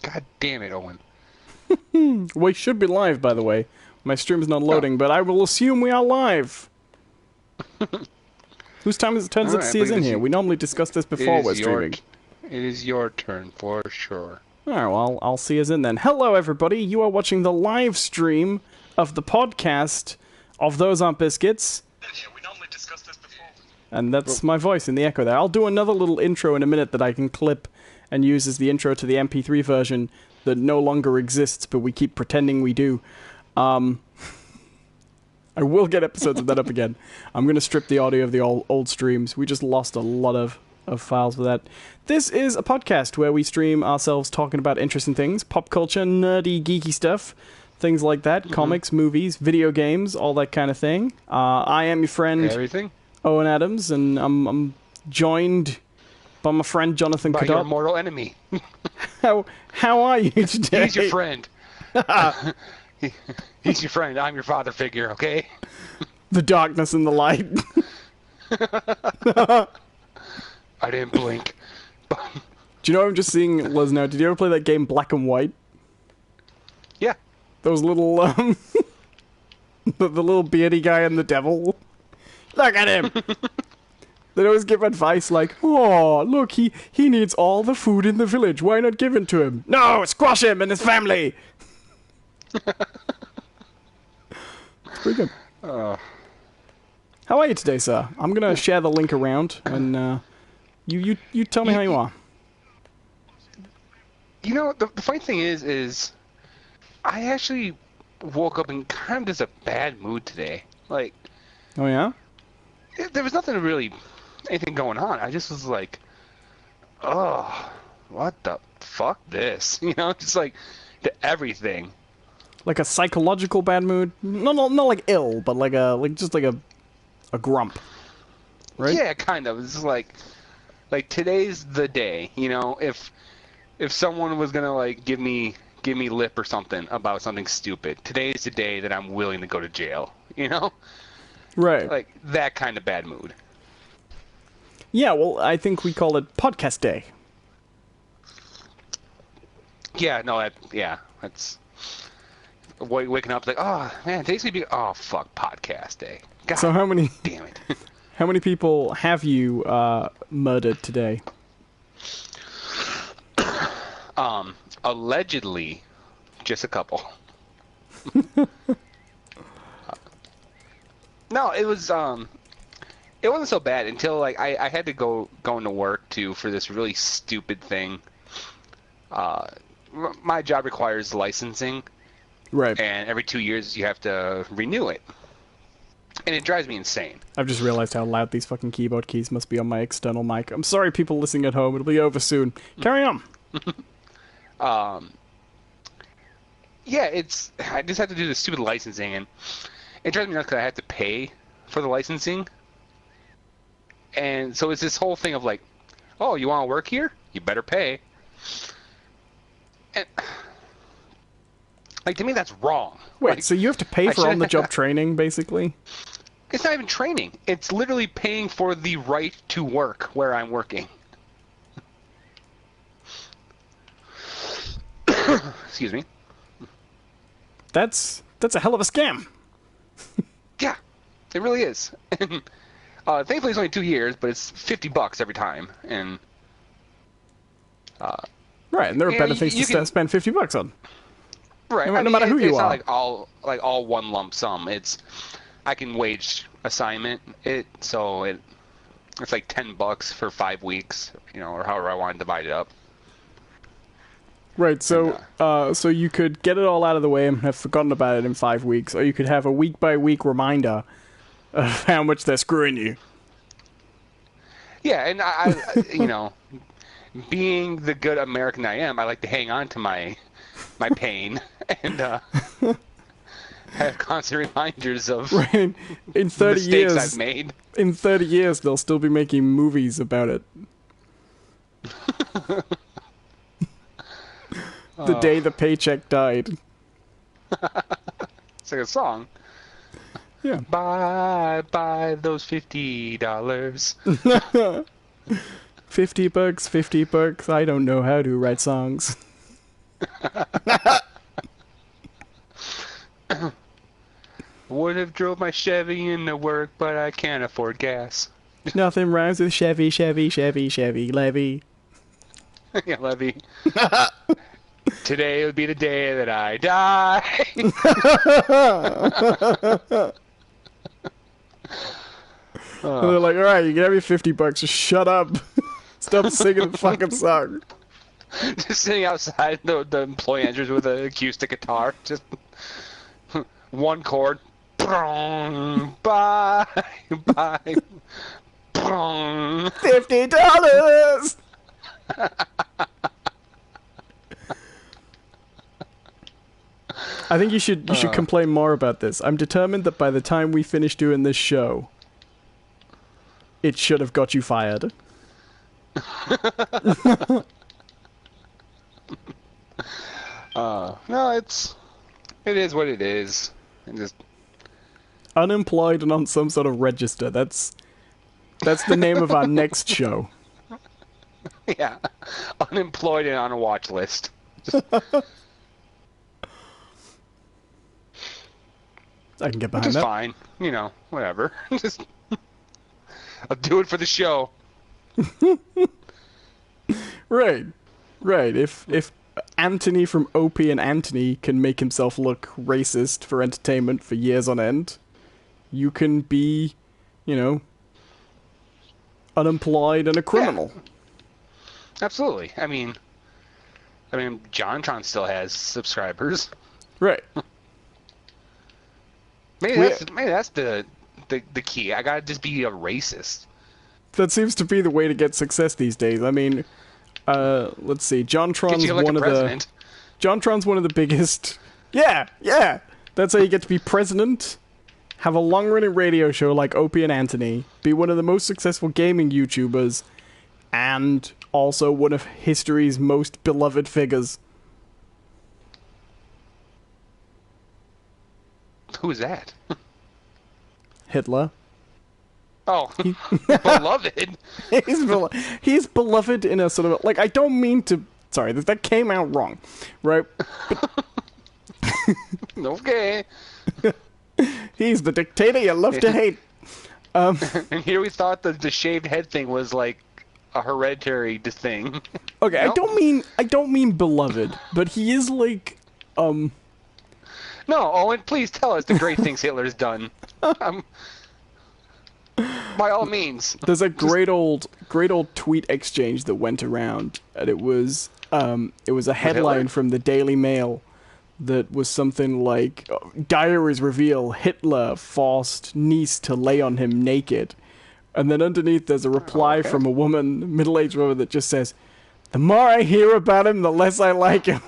God damn it, Owen. We should be live, by the way. My stream's not loading, but I will assume we are live. Whose time is it turns out to see us in here? We normally discuss this before we're streaming. It is your turn, for sure. Alright, well, I'll see us in then. Hello, everybody. You are watching the live stream of the podcast of Those Aren't Biscuits. We normally discuss this before. And that's my voice in the echo there. I'll do another little intro in a minute that I can clip and use as the intro to the MP3 version that no longer exists, but we keep pretending we do. I will get episodes of that up again. I'm going to strip the audio of the old streams. We just lost a lot of files for that. This is a podcast where we stream ourselves talking about interesting things, pop culture, nerdy, geeky stuff, things like that, comics, movies, video games, all that kind of thing. I am your friend, Everything? Owen Adams, and I'm joined by my friend Jonathan By Cadotte. your mortal enemy. How are you today? He's your friend. He's your friend. I'm your father figure, okay? The darkness and the light. I didn't blink. Do you know I'm just seeing Liz now? Did you ever play that game Black and White? Yeah. Those little, the little beardy guy and the devil? Look at him! They always give advice like, oh, look, he needs all the food in the village. Why not give it to him? No, squash him and his family! It's pretty good. How are you today, sir? I'm gonna share the link around, and you tell me how you are. You know, the funny thing is I actually woke up in kind of just a bad mood today. Like, Oh yeah? there was anything going on. I just was like, oh, what the fuck this? You know, just like everything. Like a psychological bad mood? No, not like ill, but like a grump, right? Yeah, kind of. It's just like today's the day. You know, if someone was gonna like give me lip or something about something stupid, today's the day that I'm willing to go to jail. You know, Right. like that kind of bad mood. Yeah, well, I think we call it podcast day. Yeah, no, that's waking up like, oh man, today's gonna be fuck podcast day. God So how many damn it. how many people have you murdered today? Allegedly, just a couple. No, it wasn't so bad until like I had to go into work for this really stupid thing. My job requires licensing, Right. and every 2 years you have to renew it, and it drives me insane. I've just realized how loud these fucking keyboard keys must be on my external mic. I'm sorry, people listening at home. It'll be over soon. Carry on. Yeah, I just have to do this stupid licensing, and it drives me nuts because I have to pay for the licensing. And so it's this whole thing of like, oh, you want to work here? You better pay. And like, to me, that's wrong. Wait, Like, so you have to pay for on-the-job training, basically? it's not even training. It's literally paying for the right to work where I'm working. Excuse me. That's a hell of a scam. Yeah, it really is. And thankfully, it's only 2 years, but it's $50 every time. And Right, and there are Yeah, better things you to can- spend $50 on. right, No matter who you it's are. not like all one lump sum. I can wage assignment it, so it's like $10 for 5 weeks, you know, or however I want to divide it up. Right, so so you could get it all out of the way and have forgotten about it in 5 weeks, or you could have a week-by-week reminder of how much they're screwing you. Yeah, and I you know, being the good American I am, I like to hang on to my pain and have constant reminders of Right, in 30 mistakes years, I've made. in 30 years, they'll still be making movies about it. The day the paycheck died. It's like a song. Yeah. Bye those $50. $50, $50. I don't know how to write songs. Would have drove my Chevy into work, but I can't afford gas. Nothing rhymes with Chevy, Chevy, Chevy, Chevy, Levy. Yeah, Levy. Today would be the day that I die. And they're like, alright, you can have your $50, just shut up. Stop singing the fucking song. Just sitting outside the employee enters with an acoustic guitar. Just one chord. Bye. Bye. $50. I think you should complain more about this. I'm determined that by the time we finish doing this show, it should have got you fired. No, it is what it is. Just Unemployed and on some sort of register. That's the name of our next show. yeah, unemployed and on a watch list. I can get behind Which is that. fine, whatever. Just I'll do it for the show. Right. If Anthony from Opie and Anthony can make himself look racist for entertainment for years on end, you can be, unemployed and a criminal. Yeah. Absolutely. I mean, JonTron still has subscribers. Right. Maybe that's the key. I gotta just be a racist. That seems to be the way to get success these days. I mean, let's see. JonTron's JonTron's one of the biggest. Yeah. That's how you get to be president. Have a long-running radio show like Opie and Anthony. Be one of the most successful gaming YouTubers, and also one of history's most beloved figures. Who is that? Hitler. Oh, beloved. He's beloved in a sort of I don't mean to. Sorry, that came out wrong, right? Okay. He's the dictator you love to hate. And here we thought the shaved head thing was like a hereditary thing. Okay, No? I don't mean beloved, but he is like. No, Owen, please tell us the great things Hitler's done. By all means. There's a great old tweet exchange that went around, and it was a headline from the Daily Mail that was something like, "Diaries reveal Hitler forced niece to lay on him naked," and then underneath there's a reply from a middle-aged woman that just says, "The more I hear about him, the less I like him."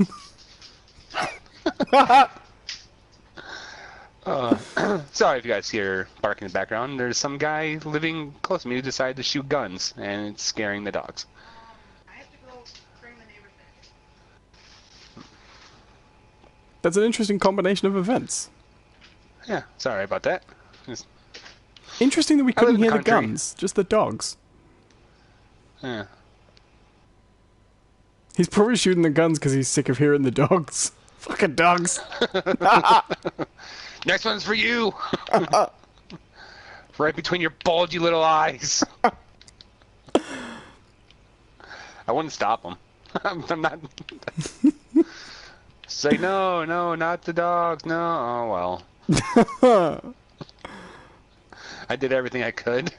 Sorry if you guys hear barking in the background. There's some guy living close to me who decided to shoot guns, and it's scaring the dogs. I have to go bring the neighbors back. That's an interesting combination of events. Yeah, sorry about that. Just, Interesting that we I live couldn't in the hear the country. guns, just the dogs. yeah. He's probably shooting the guns because he's sick of hearing the dogs. Fucking dogs. Next one's for you. Right between your bulgy little eyes. I wouldn't stop him. I'm not. Say no, not the dogs. No. Oh well. I did everything I could.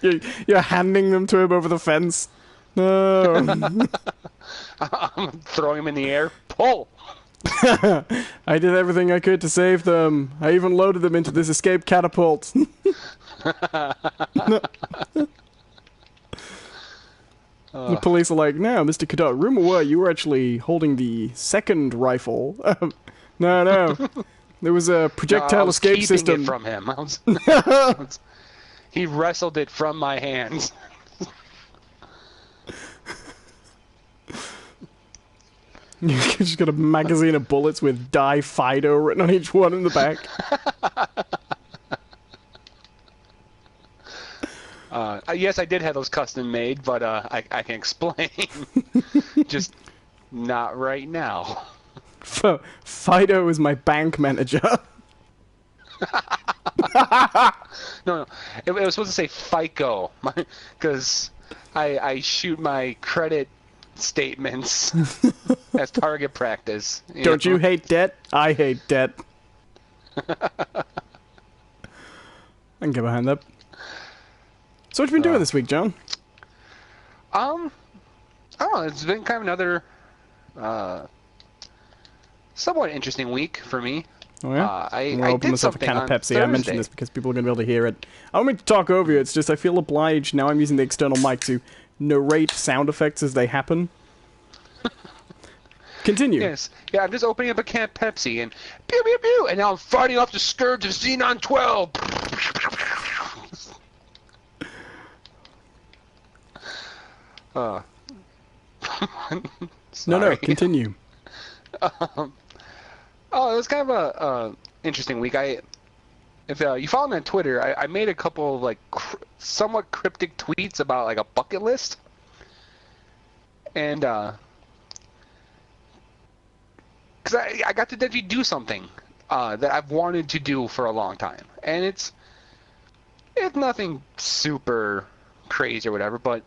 You're handing them to him over the fence. No. I'm throwing him in the air. Pull. I did everything I could to save them. I even loaded them into this escape catapult. The police are like, "No, Mr. Cadotte, rumor were you were actually holding the second rifle." No. There was a projectile I was escape keeping system. it from him. He wrestled it from my hands. You just got a magazine of bullets with Die Fido written on each one in the back. Yes, I did have those custom made, but I can explain. Just not right now. Fido is my bank manager. No, it was supposed to say FICO, because I shoot my credit statements as target practice. Don't you hate debt? I hate debt. I can get behind that. So what you been doing this week, John? I don't know. It's been kind of another somewhat interesting week for me. Oh yeah? I open did myself a something can of on Pepsi. Thursday. I mentioned this because people are going to be able to hear it. I don't mean to talk over you, it's just I feel obliged, now I'm using the external mic to narrate sound effects as they happen. Continue. Yes. Yeah, I'm just opening up a can of Pepsi and pew pew pew, and now I'm fighting off the scourge of Xenon 12. No, continue. Oh, it was kind of a interesting week. If you follow me on Twitter, I made a couple of like somewhat cryptic tweets about like a bucket list, and because I got to actually do something that I've wanted to do for a long time, and it's nothing super crazy or whatever, but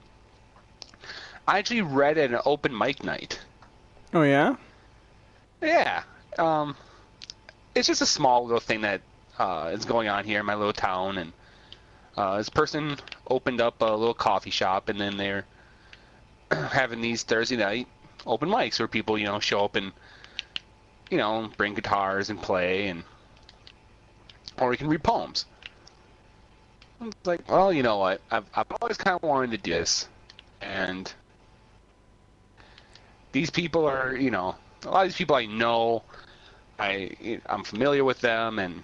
I actually read at an open mic night. Oh yeah? Yeah. It's just a small little thing that is going on here in my little town, and this person opened up a little coffee shop, and then they're having these Thursday night open mics where people, show up and, bring guitars and play, or we can read poems. It's like, well, you know what? I've always kind of wanted to do this, and these people are, a lot of these people I know. I'm familiar with them and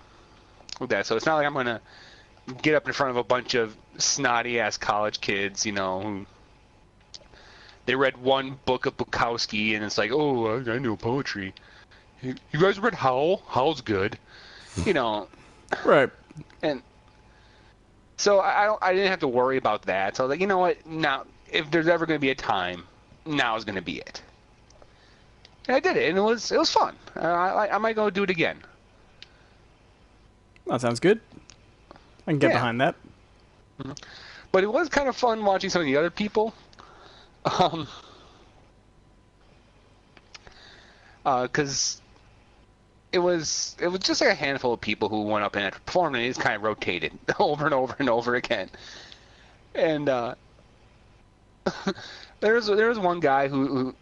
with that, so it's not like I'm gonna get up in front of a bunch of snotty ass college kids, who they read one book of Bukowski and it's like, oh, I know poetry. You guys read Howl? Howl's good, Right. And so I didn't have to worry about that. So I was like, you know what? Now, if there's ever gonna be a time, now is gonna be it. And I did it, and it was fun. I might go do it again. That sounds good. I can get behind that. Mm-hmm. But it was kind of fun watching some of the other people. Because it was just like a handful of people who went up and performed, and it just kind of rotated over and over and over again. And there was one guy who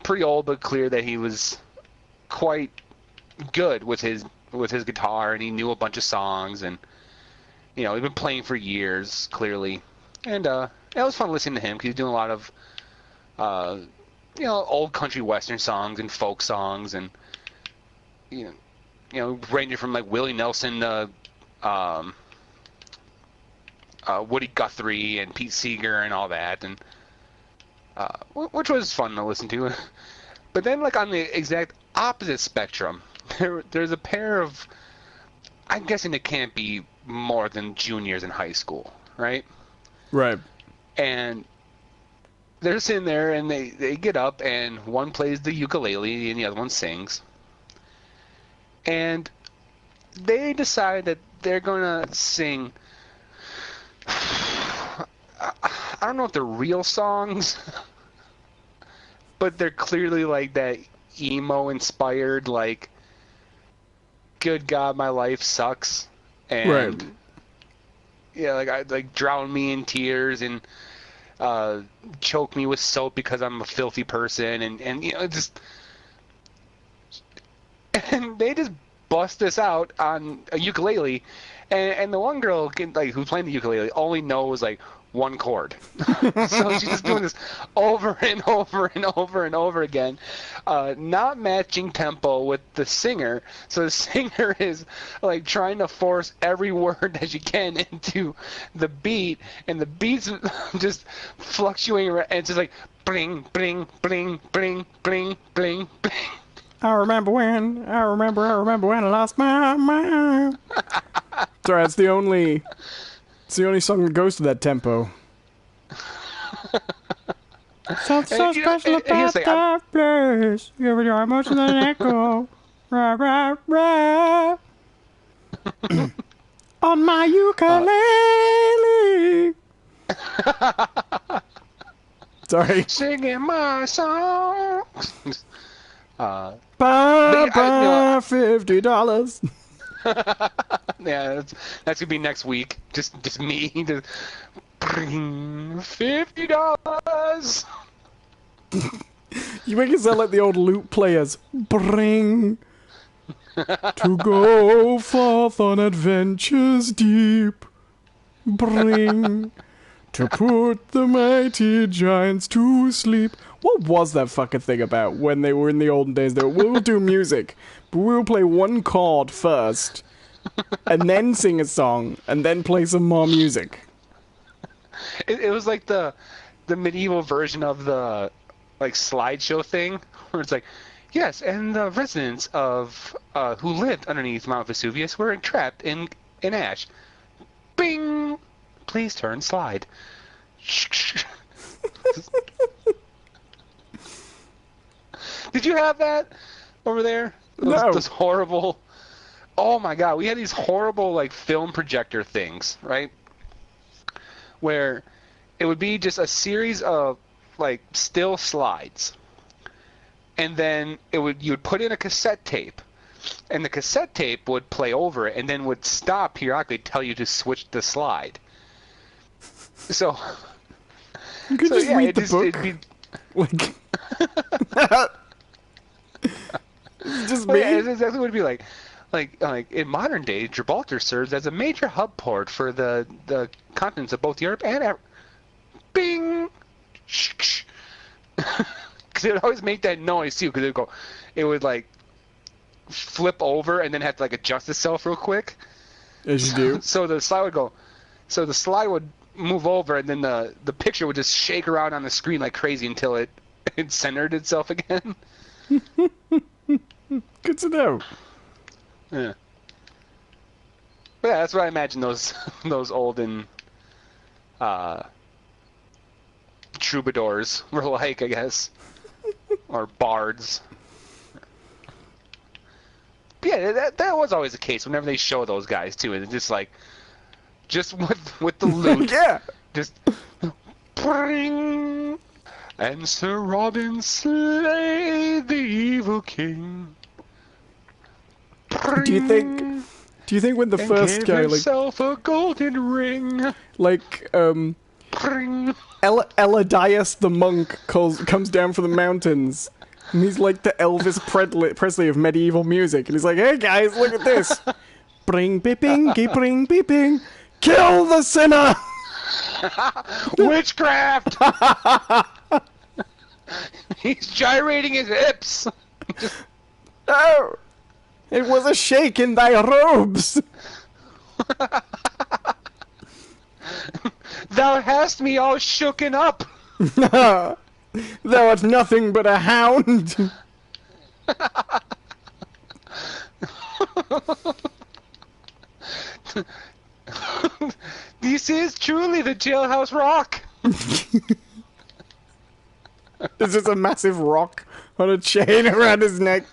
pretty old but clear that he was quite good with his guitar, and he knew a bunch of songs, and he'd been playing for years clearly, and it was fun listening to him because he's doing a lot of old country western songs and folk songs, and ranging from like Willie Nelson to Woody Guthrie and Pete Seeger and all that, and which was fun to listen to. But then, like on the exact opposite spectrum, there's a pair of, I'm guessing it can't be more than juniors in high school, right? Right. And they're sitting there, and they get up, and one plays the ukulele, and the other one sings. And they decide that they're going to sing, I don't know if they're real songs, but they're clearly like that emo-inspired, like, good God, my life sucks. And, right. Yeah, like drown me in tears and choke me with soap because I'm a filthy person, and just, and they just bust this out on a ukulele, and the one girl who's playing the ukulele only knows like one chord, so she's just doing this over and over and over and over again, not matching tempo with the singer. So the singer is like trying to force every word that she can into the beat, and the beat's just fluctuating, and it's just like bling bling bling bling bling bling bling. I remember when I lost my mind. Sorry, it's the only It's the only song that goes to that tempo. Something so special about that place. Give your emotions an echo. Rah, rah, rah. On my ukulele. Sorry. Singing my song. $50. Yeah, that's gonna be next week. Just me. Just bring $50. You make it sound like the old lute players. Bring to go forth on adventures deep. Bring to put the mighty giants to sleep. What was that fucking thing about when they were in the olden days? They were, we'll do music, but we'll play one chord first, and then sing a song, and then play some more music. It was like the medieval version of the like slideshow thing, where it's like, yes, and the residents of who lived underneath Mount Vesuvius were trapped in ash. Bing! Please turn slide. Did you have that over there? No. Those horrible... Oh my god, we had these horrible like film projector things, right? Where it would be just a series of like still slides. And then you would put in a cassette tape. And the cassette tape would play over it and then would stop periodically to tell you to switch the slide. So You could just read the book. It'd be, Like, just oh, me. yeah, it's exactly what it'd be like. Like in modern days, Gibraltar serves as a major hub port for the continents of both Europe and Bing. Because it would always make that noise too. Because it would like flip over and then have to like adjust itself real quick. As you do. So the slide would go. So the slide would move over, and then the picture would just shake around on the screen like crazy until it centered itself again. Good to know. Yeah. But yeah, that's what I imagine those olden troubadours were like, I guess. Or bards. But yeah, that was always the case whenever they show those guys too. And it's just like, just with the lute. Yeah. Just bring and Sir Robin slay the evil king. Do you think when the first gave guy like himself a golden ring. like Bring. Eladias the monk comes down from the mountains, and he's like the Elvis Presley of medieval music, and he's like, "Hey guys, look at this! Bring beeping, bring beeping, kill the sinner!" Witchcraft. He's gyrating his hips. Oh, it was a shake in thy robes. Thou hast me all shooken up. Thou art nothing but a hound. This is truly the jailhouse rock. There's just a massive rock on a chain around his neck.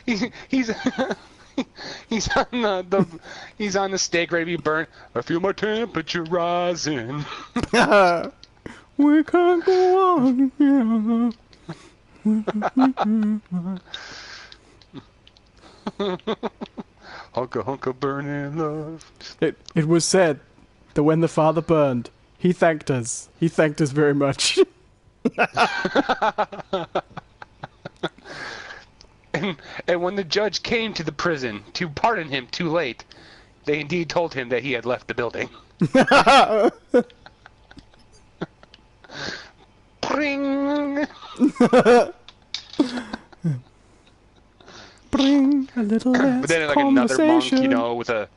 He's on the stake ready to be burned. I feel my temperature rising. We can't go on. Hunka hunka burning love. It was said that when the father burned, he thanked us. He thanked us very much. And when the judge came to the prison to pardon him too late, they indeed told him that he had left the building. Bring. Bring a little less But then like another monk, conversation. with a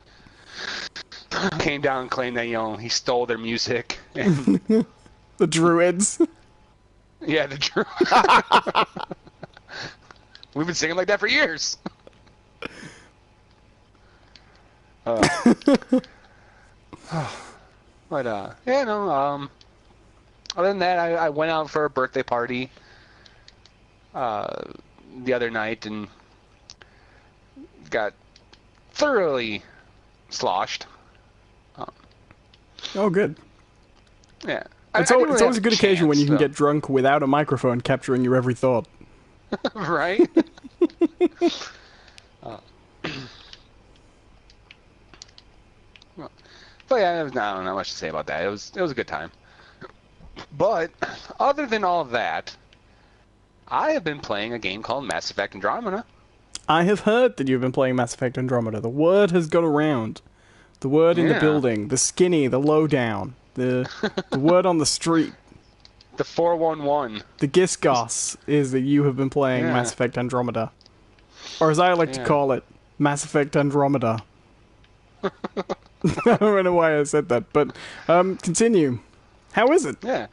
came down and claimed that he stole their music. And, The druids. yeah, the true. We've been singing like that for years. But yeah, no. Other than that, I went out for a birthday party the other night and got thoroughly sloshed. Oh, good. Yeah. It's I didn't always really a have good occasion when you can chance, get drunk without a microphone capturing your every thought. so. Right? But yeah, I don't know much to say about that. It was a good time. But other than all that, I have been playing a game called Mass Effect Andromeda. I have heard that you've been playing Mass Effect Andromeda. The word has got around. The word in the building, the skinny, the lowdown, the word on the street. The 411. The Gisgos is that you have been playing Mass Effect Andromeda. Or as I like to call it, Mass Effect Andromeda. I don't know why I said that, but continue. How is it? Yeah.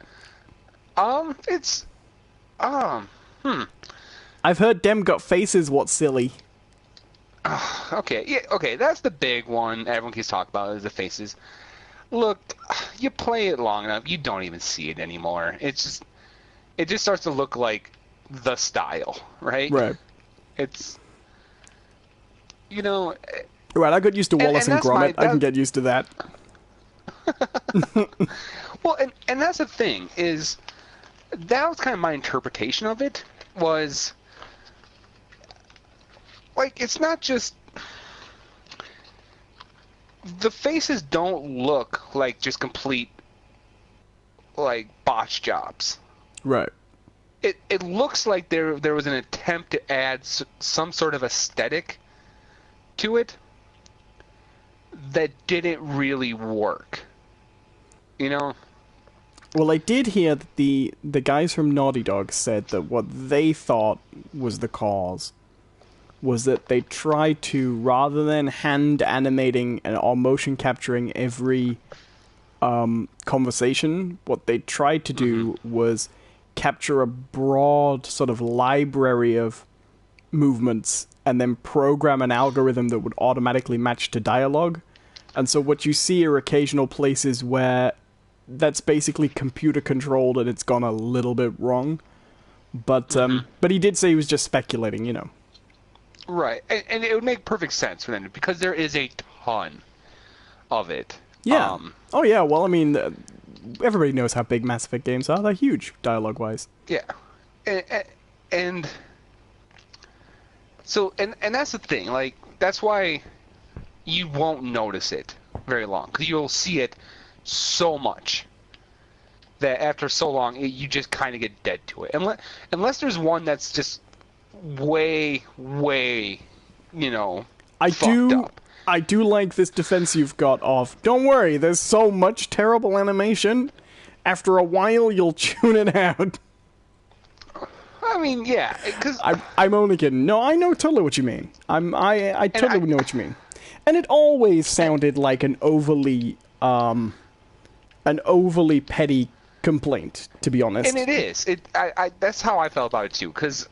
It's I've heard them got faces what's silly. okay, yeah, okay, that's the big one everyone keeps talking about is the faces. Look, you play it long enough, you don't even see it anymore. It just starts to look like the style, right? Right. It's, you know... Right, I got used to Wallace and Gromit. I can get used to that. Well, and that's the thing, is that was kind of my interpretation of it, was... Like, it's not just... The faces don't look like just complete, like, botch jobs. Right. It looks like there was an attempt to add some sort of aesthetic to it that didn't really work. You know? Well, I did hear that the guys from Naughty Dog said that what they thought was the cause was that they tried to, rather than hand animating or motion capturing every conversation, what they tried to do was capture a broad sort of library of movements and then program an algorithm that would automatically match to dialogue. And so what you see are occasional places where that's basically computer controlled and it's gone a little bit wrong. But he did say he was just speculating, you know. Right, and it would make perfect sense for them because there is a ton of it. Yeah. Oh yeah. Well, I mean, everybody knows how big Mass Effect games are. They're huge, dialogue-wise. Yeah, and so and that's the thing. Like that's why you won't notice it very long because you'll see it so much that after so long you just kind of get dead to it. Unless there's one that's just way, you know, fucked up. I do like this defense you've got of, don't worry, there's so much terrible animation, after a while you'll tune it out. I mean, yeah, because... I'm only kidding. No, I know totally what you mean. I totally know what you mean. And it always sounded like an overly petty complaint, to be honest. And it is. That's how I felt about it, too, because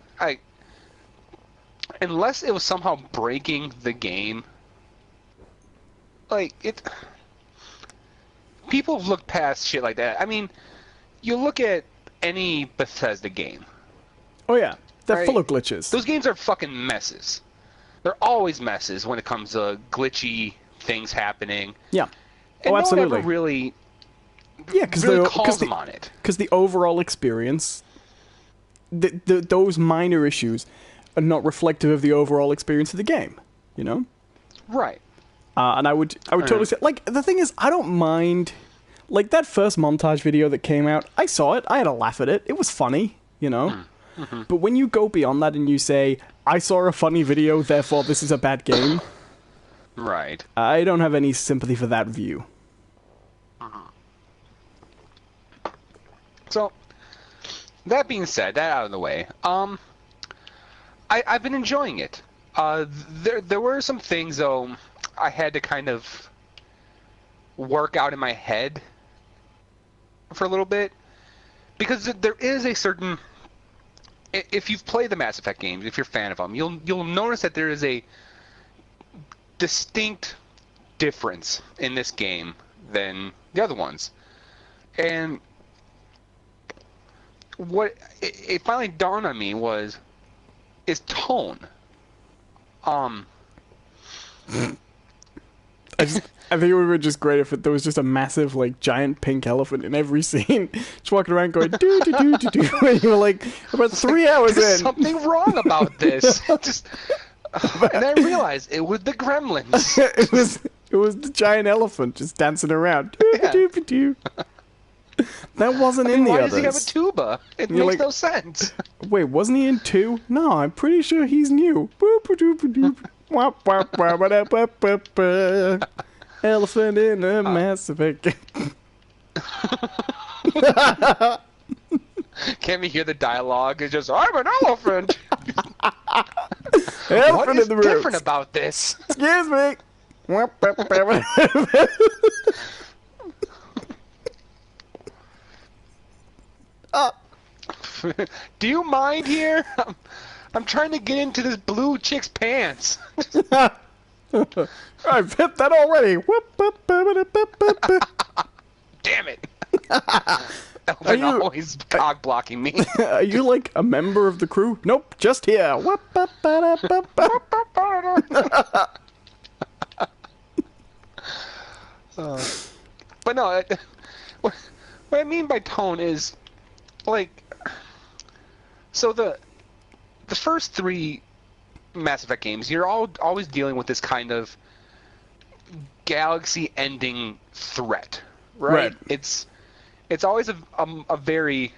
unless it was somehow breaking the game, like, people have looked past shit like that. I mean, you look at any Bethesda game. Oh, yeah. They're right? full of glitches. Those games are fucking messes. They're always messes when it comes to glitchy things happening. Yeah. And absolutely. No one ever really, calls them on it. Because the overall experience, those minor issues are not reflective of the overall experience of the game, you know? Right. And I would totally say, like, the thing is, I don't mind, like, that first montage video that came out, I saw it, I had a laugh at it, it was funny, you know? Mm-hmm. But when you go beyond that and you say, I saw a funny video, therefore this is a bad game, right. I don't have any sympathy for that view. So, that being said, that out of the way, I've been enjoying it. There were some things, though, I had to kind of work out in my head for a little bit. Because there is a certain... If you've played the Mass Effect games, if you're a fan of them, you'll notice that there is a distinct difference in this game than the other ones. And what it finally dawned on me is tone. I think it would have been just great if there was just a massive, like, giant pink elephant in every scene, just walking around going do do do do do. And you were like, about 3 hours There's in, something wrong about this. And I realized it was the gremlins. it was the giant elephant just dancing around. Yeah. Doo-ba-doo-ba-doo. That wasn't in the Why others. does he have a tuba? It You're makes like- no sense. Wait, wasn't he in 2? No, I'm pretty sure he's new. Boop-a-doop-a-doop. Wap, wap, wap, wap, wap, wap, wap. Elephant in a Mass Effect. Can't we hear the dialogue? It's just, I'm an elephant. What Elephant is in the room. different about this? Excuse me. Wap, wap, wap, wap. Do you mind here? I'm trying to get into this blue chick's pants. I've hit that already. Whoop, whoop, whoop, whoop, whoop, whoop. Damn it. Elvin you- always cock blocking me. Are you like a member of the crew? Nope, just here. Whoop, whoop, whoop, whoop, whoop. But no, what I mean by tone is, like, so the first 3 Mass Effect games, you're always dealing with this kind of galaxy-ending threat, right? It's always a very,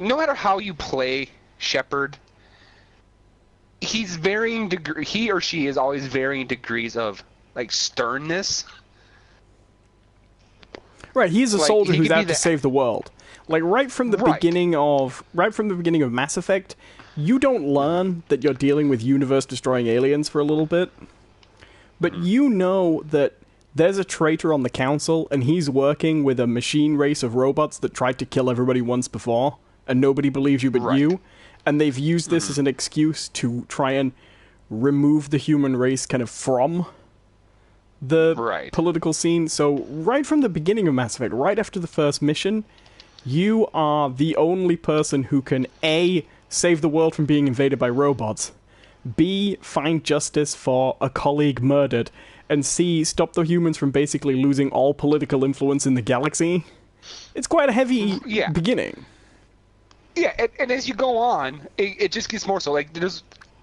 no matter how you play Shepard, he or she is always varying degrees of, like, sternness. Right, he's a Like, soldier he who's could be out to the- save the world. Like right from the Right. beginning of Mass Effect, you don't learn that you're dealing with universe-destroying aliens for a little bit, but you know that there's a traitor on the council, and he's working with a machine race of robots that tried to kill everybody once before, and nobody believes you but Right. you, and they've used this as an excuse to try and remove the human race kind of from the Right. political scene. So right from the beginning of Mass Effect, right after the first mission, you are the only person who can A, save the world from being invaded by robots, B, find justice for a colleague murdered, and C, stop the humans from basically losing all political influence in the galaxy. It's quite a heavy Yeah. beginning. Yeah, and as you go on, it just gets more so. Like,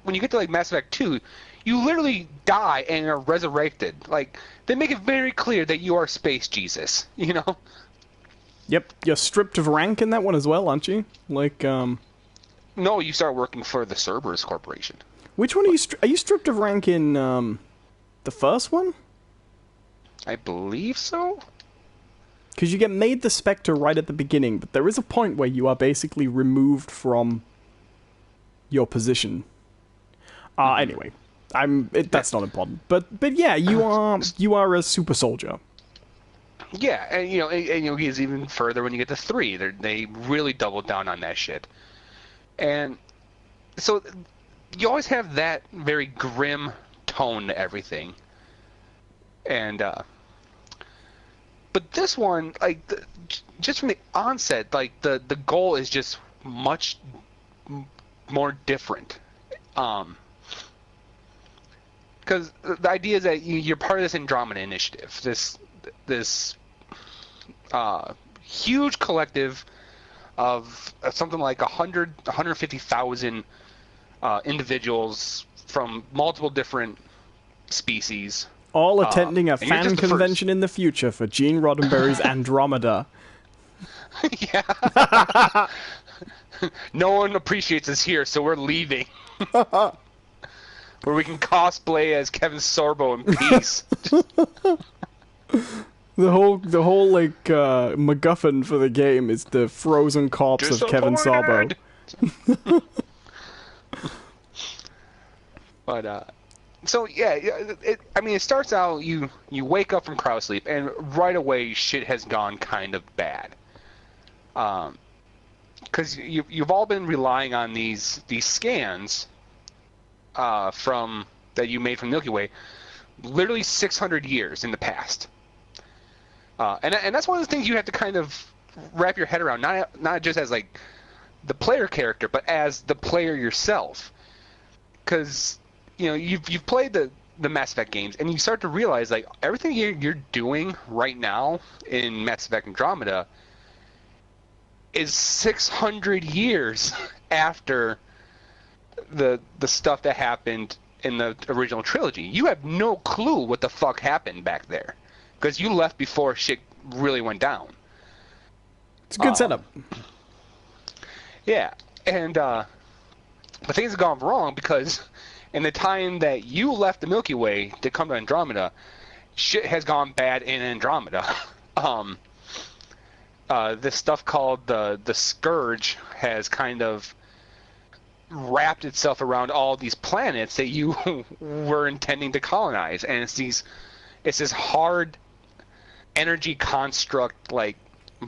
when you get to, like, Mass Effect 2, you literally die and are resurrected. Like, they make it very clear that you are Space Jesus, you know? Yep, you're stripped of rank in that one as well, aren't you? Like, No, you start working for the Cerberus Corporation. which one are you? Are you stripped of rank in the first one? I believe so? Because you get made the Spectre right at the beginning, but there is a point where you are basically removed from your position. Anyway, that's not important. But yeah, you are a super soldier. Yeah, and it gets even further when you get to 3. They really double down on that shit. And so you always have that very grim tone to everything. And but this one, like, just from the onset, like, the goal is just much more different. Because the idea is that you're part of this Andromeda Initiative, this huge collective of something like 150,000 individuals from multiple different species. All attending a and you're fan just the convention in the future for Gene Roddenberry's Andromeda. Yeah. No one appreciates us here, so we're leaving. Where we can cosplay as Kevin Sorbo in peace. The whole like MacGuffin for the game is the frozen corpse of Kevin Sorbo. But so yeah, it starts out you wake up from cryo sleep and right away shit has gone kind of bad. Because you've all been relying on these scans from that you made from Milky Way, literally 600 years in the past. And that's one of the things you have to kind of wrap your head around, not just as like the player character, but as the player yourself. Because you've played the Mass Effect games, and you start to realize like everything you're doing right now in Mass Effect Andromeda is 600 years after the stuff that happened in the original trilogy. You have no clue what the fuck happened back there because you left before shit really went down. It's a good setup. Yeah, and but things have gone wrong because in the time that you left the Milky Way to come to Andromeda, shit has gone bad in Andromeda. This stuff called the Scourge has kind of wrapped itself around all these planets that you were intending to colonize, and it's this hard energy construct like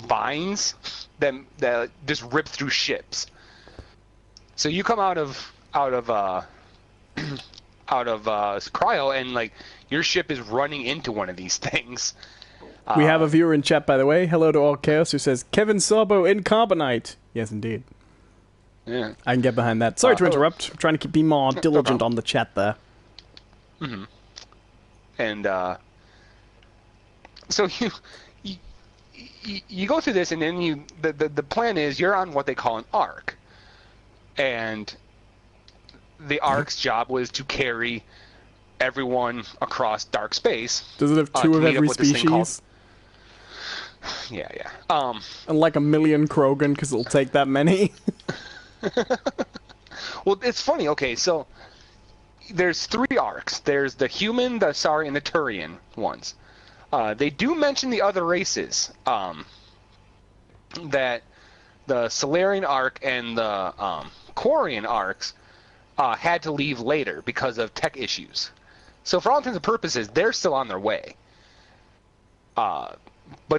vines that just rip through ships. So you come out of cryo, and like your ship is running into one of these things. We have a viewer in chat, by the way. Hello to all chaos, who says Kevin Sorbo in Carbonite. Yes, indeed. Yeah, I can get behind that. Sorry to interrupt. I'm trying to be more diligent on the chat there. Mm-hmm. And so you go through this, and then the plan is you're on what they call an arc, and the arc's job was to carry everyone across dark space. Does it have two of every species? Yeah. And like a million Krogan, because it'll take that many. Well, it's funny. Okay, so there's 3 arcs. There's the human, the Asari, and the Turian ones. They do mention the other races. That the Solarian arc and the Quarian arcs had to leave later because of tech issues. So for all intents and purposes, they're still on their way. But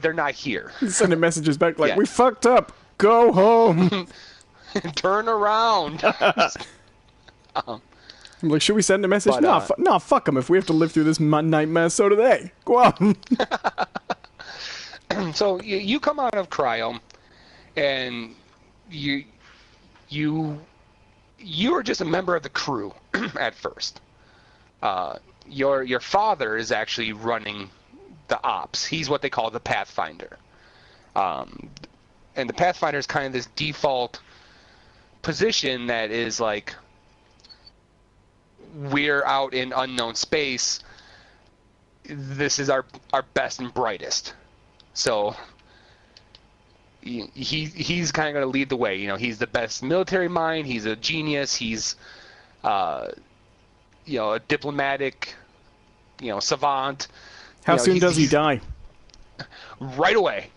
they're not here. Sending messages back like, we fucked up. Go home. Turn around. I'm like, should we send a message? No, fuck them. If we have to live through this nightmare, so do they. Go on. So you come out of cryo, and you are just a member of the crew at first. Your father is actually running the ops. He's what they call the Pathfinder. And the Pathfinder is kind of this default position that is like, we're out in unknown space. This is our best and brightest. So he's kind of going to lead the way. He's the best military mind. He's a genius. He's a diplomatic, savant. How soon does he die? Right away.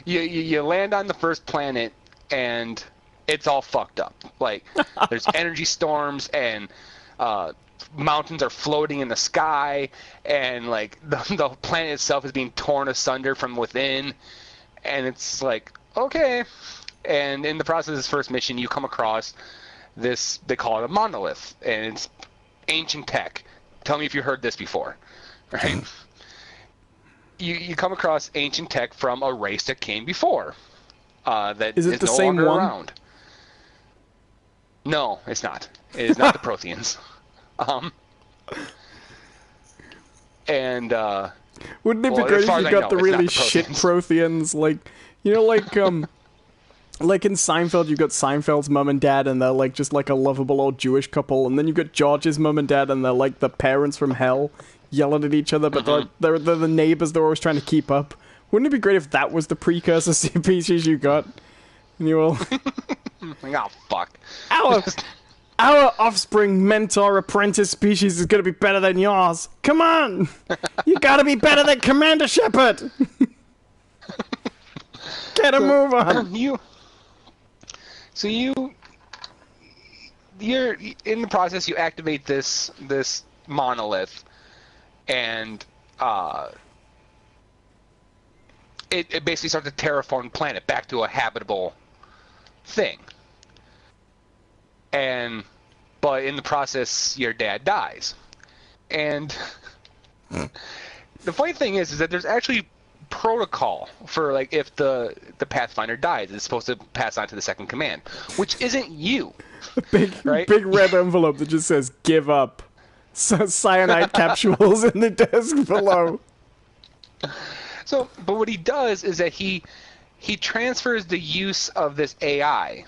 You land on the first planet, and it's all fucked up. Like, there's energy storms, and mountains are floating in the sky, and like the planet itself is being torn asunder from within, and it's like, okay. And in the process of this first mission, you come across this, they call it a monolith, and it's ancient tech. Tell me if you heard this before, right? You come across ancient tech from a race that came before, that is no longer around. No, it's not. It is not the Protheans. Wouldn't it be great if you got the really shit Protheans, like like in Seinfeld, you got Seinfeld's mum and dad, and they're like just like a lovable old Jewish couple, and then you got George's mum and dad, and they're like the parents from hell yelling at each other, but they're the neighbors they're always trying to keep up. Wouldn't it be great if that was the precursor species you got? And you all like, oh fuck. Our offspring, mentor, apprentice species is gonna be better than yours. Come on! You gotta be better than Commander Shepard! Get a move on! You're in the process, you activate this monolith, and it basically starts to terraform the planet back to a habitable thing. And but in the process, your dad dies. And the funny thing is that there's actually protocol for like if the Pathfinder dies, it's supposed to pass on to the second command, which isn't you. Big red envelope that just says "Give up." Cyanide capsules in the desk below. So, but what he does is that he transfers the use of this AI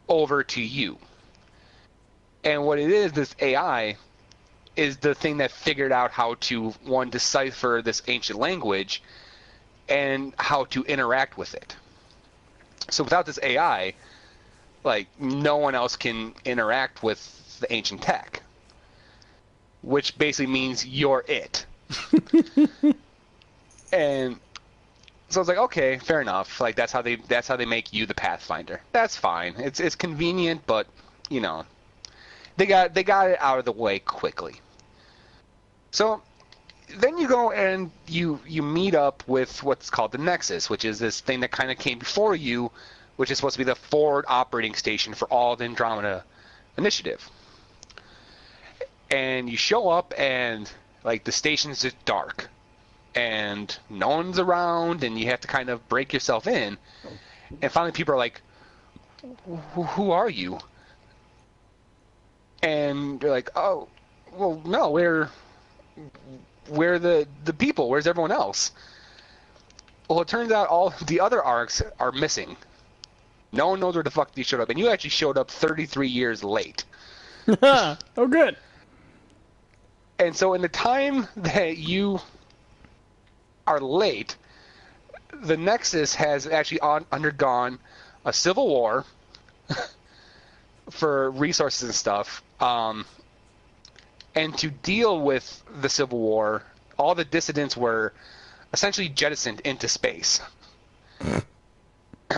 over to you. And what it is, this AI is the thing that figured out how to, one, decipher this ancient language and how to interact with it. So without this AI, like, no one else can interact with the ancient tech, which basically means you're it. And so I was like, okay, fair enough. Like that's how they make you the Pathfinder. That's fine. It's convenient, but you know, they got it out of the way quickly. So then you go and you meet up with what's called the Nexus, which is this thing that kind of came before you, which is supposed to be the forward operating station for all the Andromeda initiative. And you show up and like the station's just dark and no one's around and you have to kind of break yourself in. And finally people are like, who are you? And you're like, oh, well, no, we're the people. Where's everyone else? Well, it turns out all the other arcs are missing. No one knows where the fuck you showed up. And you actually showed up 33 years late. Oh, good. And so in the time that you are late, the Nexus has actually undergone a civil war for resources and stuff. And to deal with the Civil War, all the dissidents were essentially jettisoned into space.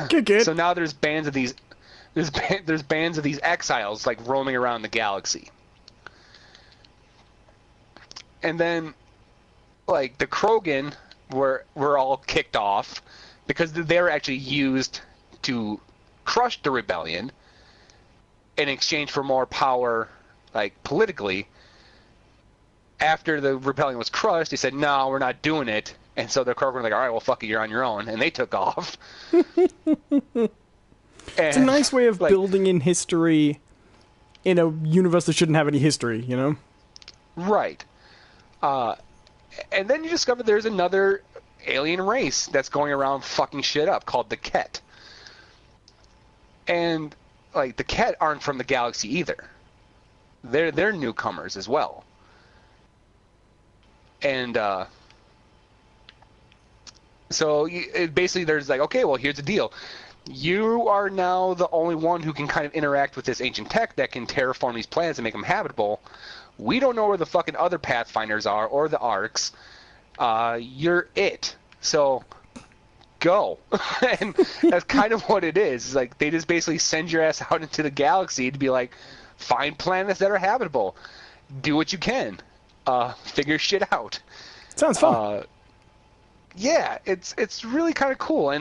Good. So now there's bands of these exiles like roaming around the galaxy. And then like the Krogan were all kicked off because they were actually used to crush the rebellion in exchange for more power, like politically. After the rebellion was crushed, they said, no, we're not doing it. And so the Krogan were like, all right, well, fuck it, you're on your own. And they took off. It's a nice way of building in history in a universe that shouldn't have any history, you know? Right. And then you discover there's another alien race that's going around fucking shit up called the Ket. And, like, the Ket aren't from the galaxy either. They're newcomers as well. And so basically there's like, okay, well, here's the deal. You are now the only one who can kind of interact with this ancient tech that can terraform these planets and make them habitable. We don't know where the fucking other Pathfinders are or the Arcs. You're it. So go. And that's kind of what it is. It's like they just basically send your ass out into the galaxy to be like, find planets that are habitable. Do what you can. Figure shit out. Sounds fun. Yeah, it's really kind of cool.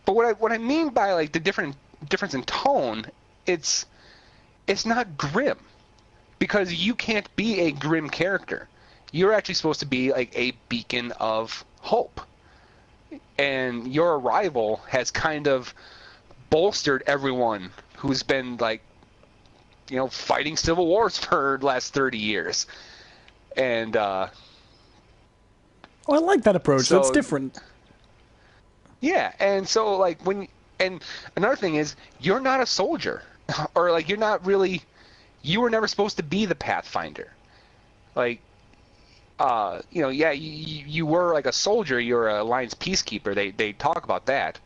But what I mean by like the difference in tone, it's not grim, because you can't be a grim character. You're actually supposed to be like a beacon of hope, and your arrival has kind of bolstered everyone who's been like, you know, fighting civil wars for the last 30 years. And I like that approach. That's different. Yeah, and so like and another thing is you're not a soldier, or like you're not really, you were never supposed to be the Pathfinder. Like, you know, yeah, you were like a soldier. You're a Alliance peacekeeper. They talk about that.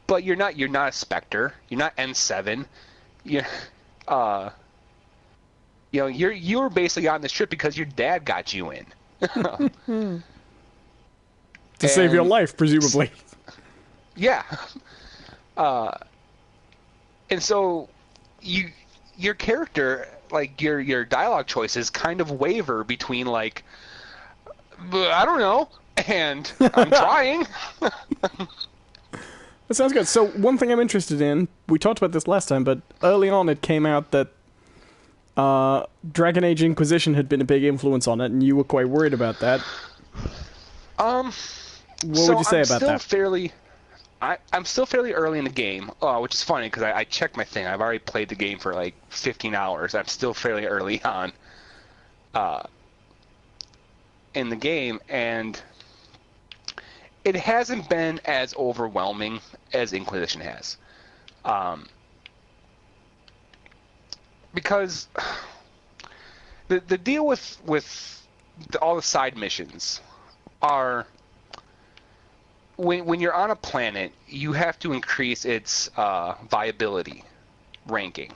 But you're not a Spectre. You're not N7. You know, you're basically on this trip because your dad got you in. To save your life, presumably. Yeah. And so your character, like your dialogue choices kind of waver between like, I don't know, and I'm trying. That sounds good. So one thing I'm interested in, we talked about this last time, but early on it came out that Dragon Age Inquisition had been a big influence on it, and you were quite worried about that. What would you say about that? I'm still fairly early in the game, which is funny because I checked my thing. I've already played the game for like 15 hours. I'm still fairly early on in the game, and it hasn't been as overwhelming as Inquisition has. Because the deal with all the side missions are when you're on a planet, you have to increase its viability ranking.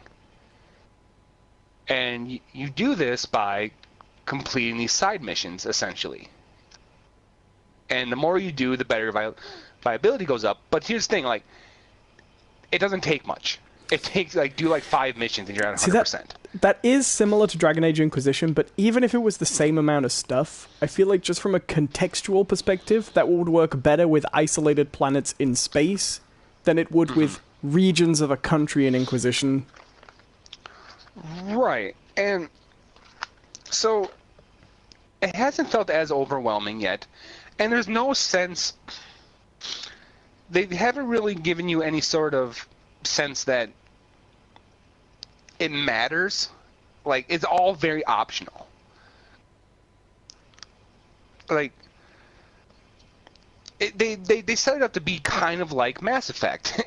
And you do this by completing these side missions, essentially. And the more you do, the better your viability goes up. But here's the thing, like, it doesn't take much. It takes, do 5 missions and you're at 100%. See, that is similar to Dragon Age Inquisition, but even if it was the same amount of stuff, I feel like just from a contextual perspective, that would work better with isolated planets in space than it would with regions of a country in Inquisition. Right. And so it hasn't felt as overwhelming yet. And there's no sense, they haven't really given you any sort of sense that it matters. Like, it's all very optional. Like, they set it up to be kind of like Mass Effect,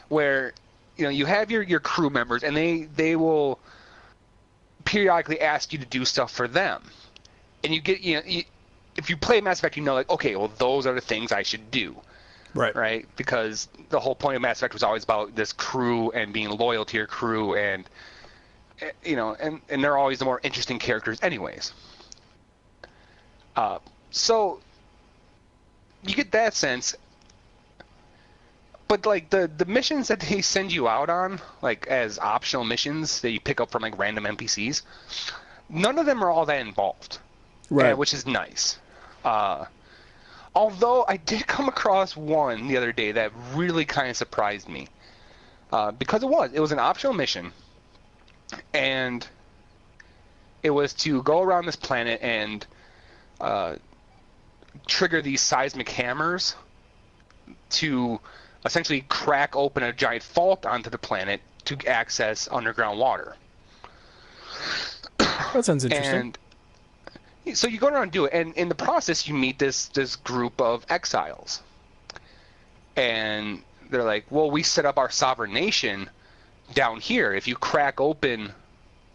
where, you have your crew members, and they will periodically ask you to do stuff for them. And you get, if you play Mass Effect, okay, well, those are the things I should do. Right? Because the whole point of Mass Effect was always about this crew and being loyal to your crew, and, and they're always the more interesting characters anyways. So you get that sense. But, the missions that they send you out on, as optional missions that you pick up from, random NPCs, none of them are all that involved. Right. Which is nice. Although I did come across one the other day that really kind of surprised me. Because it was an optional mission. And it was to go around this planet and trigger these seismic hammers to essentially crack open a giant fault onto the planet to access underground water. That sounds interesting. And so you go around and do it, and in the process you meet this group of exiles. And they're like, well, we set up our sovereign nation down here. If you crack open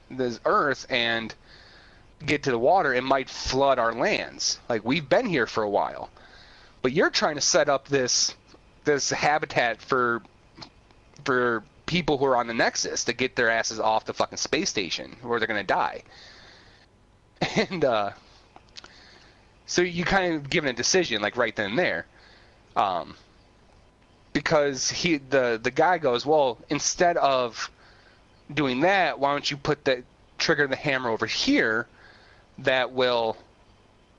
this earth and get to the water, it might flood our lands. We've been here for a while. But you're trying to set up this habitat for people who are on the Nexus to get their asses off the fucking space station where they're going to die. And so you kind of given a decision right then and there, because the guy goes, well, instead of doing that, why don't you trigger the hammer over here that will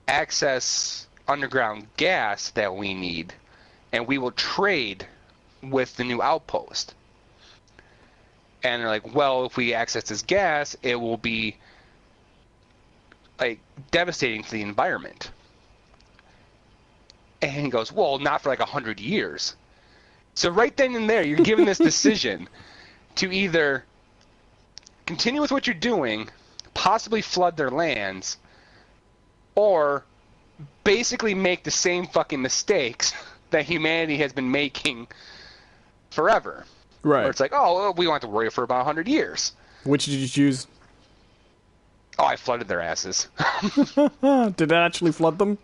access underground gas that we need, and we will trade with the new outpost. And they're like, well, if we access this gas, it will be devastating to the environment. And he goes, well, not for 100 years. So right then and there, you're given this decision to either continue with what you're doing, possibly flood their lands, or basically make the same fucking mistakes that humanity has been making forever. Right. Where it's oh, well, we won't have to worry for about 100 years. Which did you choose? Oh, I flooded their asses. Did it actually flood them?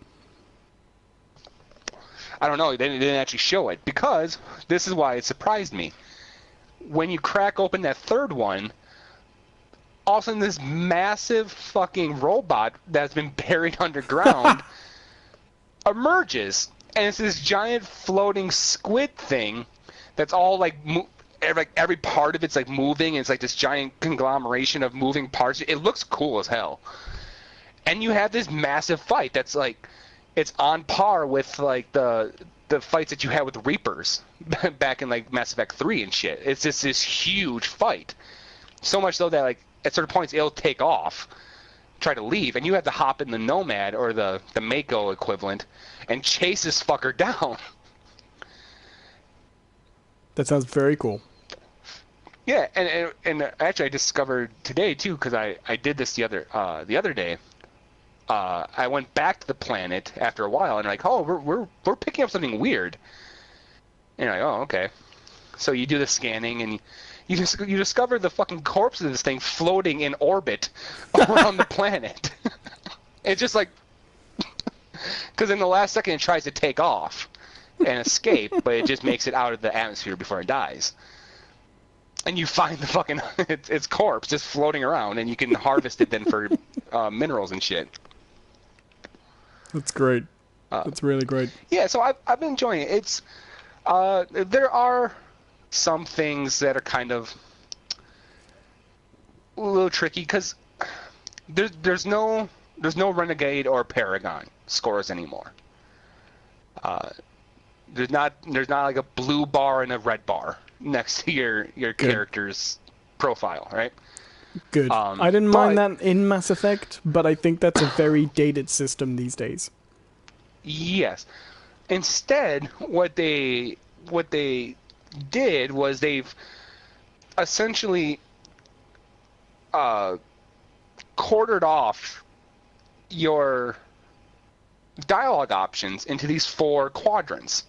I don't know. They didn't actually show it, because this is why it surprised me. When you crack open that third one, all of a sudden this massive fucking robot that's been buried underground emerges, and it's this giant floating squid thing that's all every part of it's moving, and it's this giant conglomeration of moving parts. It looks cool as hell. And you have this massive fight that's it's on par with the the fights that you had with Reapers back in like Mass Effect 3 and shit. It's just this huge fight. So much so that like at certain points it'll take off, try to leave, and you have to hop in the Nomad or the Mako equivalent and chase this fucker down. That sounds very cool. Yeah, and actually I discovered today too, because I did this the other day. I went back to the planet after a while and like, oh, we're picking up something weird. And you're like, oh, okay. So you do the scanning and you discover the fucking corpse of this thing floating in orbit around the planet. It's just like, because in the last second it tries to take off and escape, but it just makes it out of the atmosphere before it dies. And you find the fucking its corpse just floating around, and you can harvest it then for minerals and shit. That's great. That's really great. Yeah, so I've been enjoying it. It's there are some things that are kind of a little tricky because there's no Renegade or Paragon scores anymore. There's not like a blue bar and a red bar next to your character's profile, right? Good. I didn't mind that in Mass Effect, but I think that's a very dated system these days. Yes. Instead, what they did was they've essentially quartered off your dialogue options into these 4 quadrants.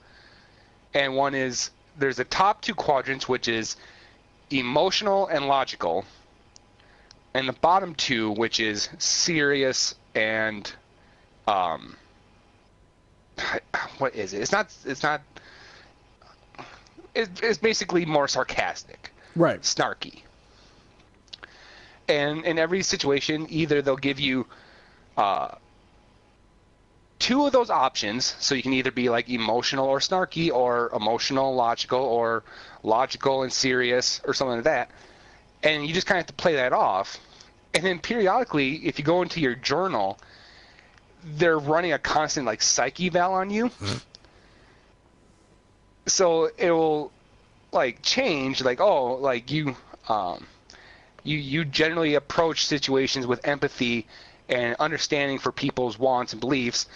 And one is, there's the top 2 quadrants, which is emotional and logical, and the bottom 2, which is serious and what is it? It's basically more sarcastic, right? Snarky. And in every situation, either they'll give you 2 of those options, so you can either be like emotional or snarky, or emotional, logical, or logical and serious, or something like that. And you just kind of have to play that off. And then periodically, if you go into your journal, they're running a constant like psyche eval on you. Mm-hmm. So it will like change, like, oh, like you generally approach situations with empathy and understanding for people's wants and beliefs.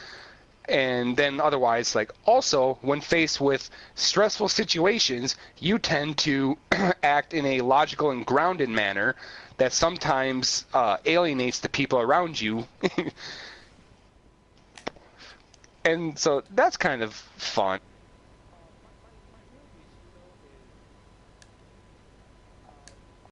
And then otherwise, like, also, when faced with stressful situations, you tend to act in a logical and grounded manner that sometimes alienates the people around you. And so that's kind of fun.